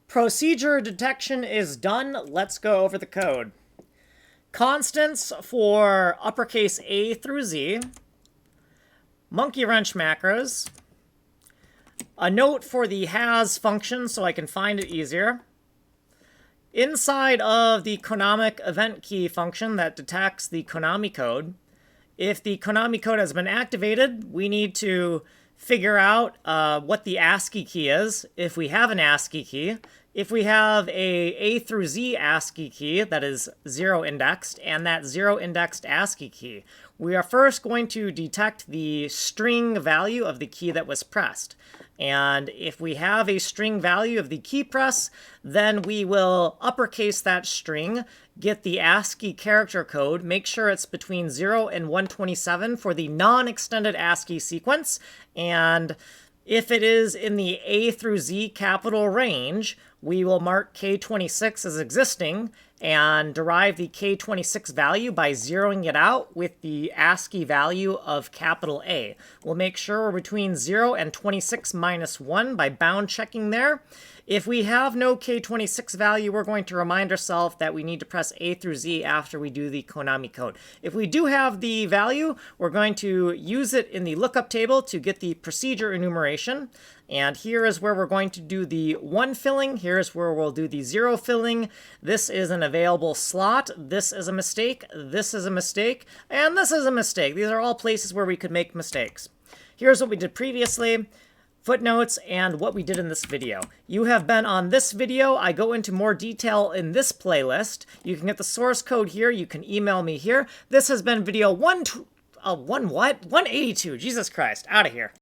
Procedure detection is done. Let's go over the code. Constants for uppercase A through Z. Monkey wrench macros. A note for the has function so I can find it easier. Inside of the Konami event key function that detects the Konami code. If the Konami code has been activated, we need to figure out what the ASCII key is, if we have an ASCII key. If we have A through Z ASCII key that is 0 indexed, and that 0 indexed ASCII key, we are first going to detect the string value of the key that was pressed. And if we have a string value of the key press, then we will uppercase that string, get the ASCII character code, make sure it's between 0 and 127 for the non-extended ASCII sequence, and if it is in the A through Z capital range, we will mark K26 as existing and derive the K26 value by zeroing it out with the ASCII value of capital A. We'll make sure we're between 0 and 26 minus 1 by bound checking there. If we have no K26 value, we're going to remind ourselves that we need to press A through Z after we do the Konami code. If we do have the value, we're going to use it in the lookup table to get the procedure enumeration. And here is where we're going to do the 1 filling. Here's where we'll do the 0 filling. This is an available slot. This is a mistake. This is a mistake. And this is a mistake. These are all places where we could make mistakes. Here's what we did previously. Footnotes, and what we did in this video. You have been on this video. I go into more detail in this playlist. You can get the source code here. You can email me here. This has been video 182. Jesus Christ, out of here.